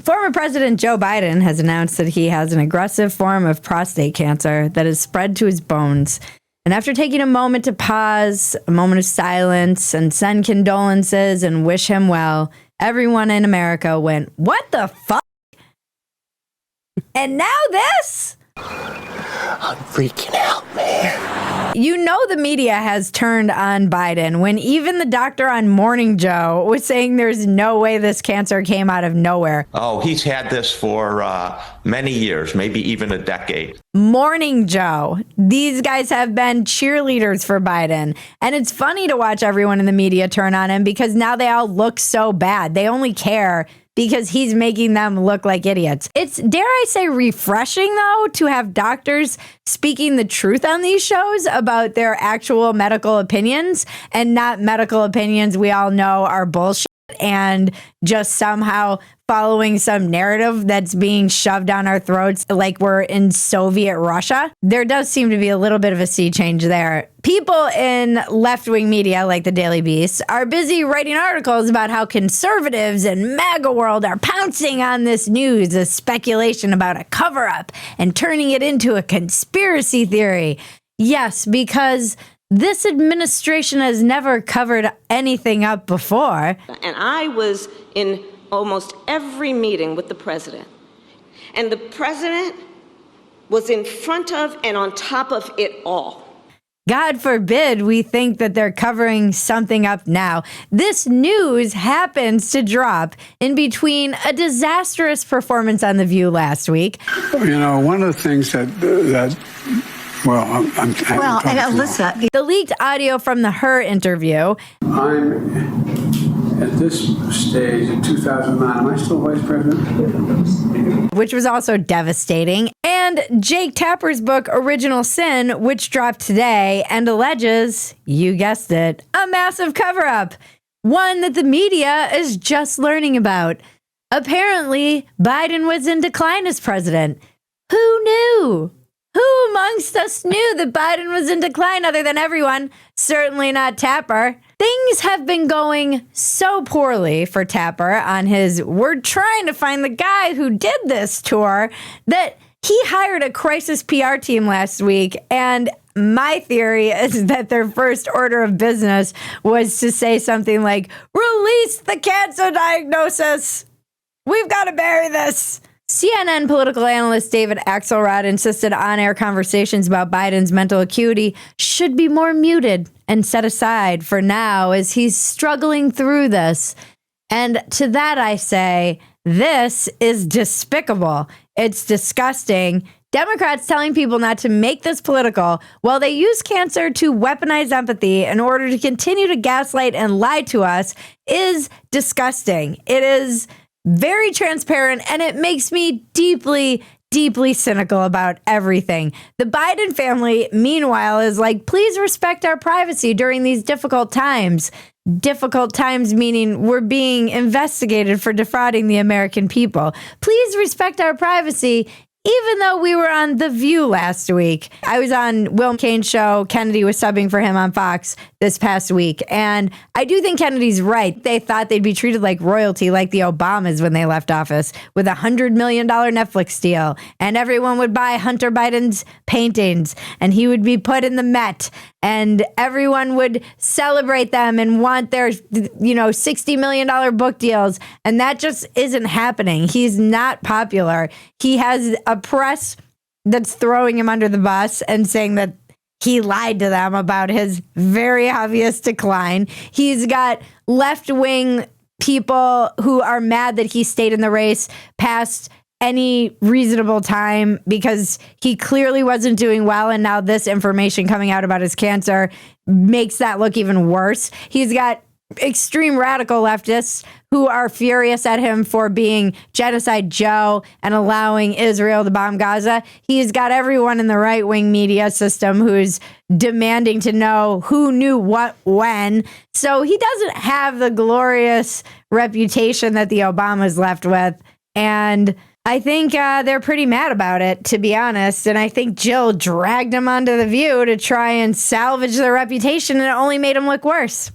Former President Joe Biden has announced that he has an aggressive form of prostate cancer that has spread to his bones. And after taking a moment to pause, a moment of silence, and send condolences and wish him well, everyone in America went, "What the fuck? And now this?" I'm freaking out, man. You know the media has turned on Biden when even the doctor on Morning Joe was saying there's no way this cancer came out of nowhere. Oh, he's had this for many years, maybe even a decade. Morning Joe. These guys have been cheerleaders for Biden. And it's funny to watch everyone in the media turn on him because now they all look so bad. They only care because he's making them look like idiots. It's, dare I say, refreshing, though, to have doctors speaking the truth on these shows about their actual medical opinions and not medical opinions we all know are bullshit and just somehow following some narrative that's being shoved down our throats like we're in Soviet Russia. There does seem to be a little bit of a sea change there. People in left-wing media like the Daily Beast are busy writing articles about how conservatives and MAGA world are pouncing on this news, this speculation about a cover-up and turning it into a conspiracy theory. Yes, because this administration has never covered anything up before. And I was in almost every meeting with the president. And the president was in front of and on top of it all. God forbid we think that they're covering something up now. This news happens to drop in between a disastrous performance on The View last week. You know, one of the things that Alyssa, the leaked audio from the Her interview. I'm at this stage in 2009. Am I still vice president? Which was also devastating. And Jake Tapper's book, Original Sin, which dropped today and alleges, you guessed it, a massive cover-up. One that the media is just learning about. Apparently, Biden was in decline as president. Who knew? Who amongst us knew that Biden was in decline other than everyone? Certainly not Tapper. Things have been going so poorly for Tapper on his "we're trying to find the guy who did this" tour that he hired a crisis PR team last week. And my theory is that their first order of business was to say something like, "Release the cancer diagnosis. We've got to bury this." CNN political analyst David Axelrod insisted on-air conversations about Biden's mental acuity should be more muted and set aside for now as he's struggling through this. And to that I say, this is despicable. It's disgusting. Democrats telling people not to make this political while they use cancer to weaponize empathy in order to continue to gaslight and lie to us is disgusting. It is very transparent, and it makes me deeply, deeply cynical about everything. The Biden family, meanwhile, is like, please respect our privacy during these difficult times. Difficult times meaning we're being investigated for defrauding the American people. Please respect our privacy. Even though we were on The View last week, I was on Will Kane's show. Kennedy was subbing for him on Fox this past week. And I do think Kennedy's right. They thought they'd be treated like royalty, like the Obamas when they left office, with a $100 million Netflix deal. And everyone would buy Hunter Biden's paintings, and he would be put in the Met. And everyone would celebrate them and want their, $60 million book deals. And that just isn't happening. He's not popular. He has a press that's throwing him under the bus and saying that he lied to them about his very obvious decline. He's got left-wing people who are mad that he stayed in the race past any reasonable time because he clearly wasn't doing well, and now this information coming out about his cancer makes that look even worse. He's got extreme radical leftists who are furious at him for being Genocide Joe and allowing Israel to bomb Gaza. He's got everyone in the right-wing media system who's demanding to know who knew what when. So he doesn't have the glorious reputation that the Obamas left with. And I think they're pretty mad about it, to be honest. And I think Jill dragged him onto The View to try and salvage their reputation, and it only made him look worse.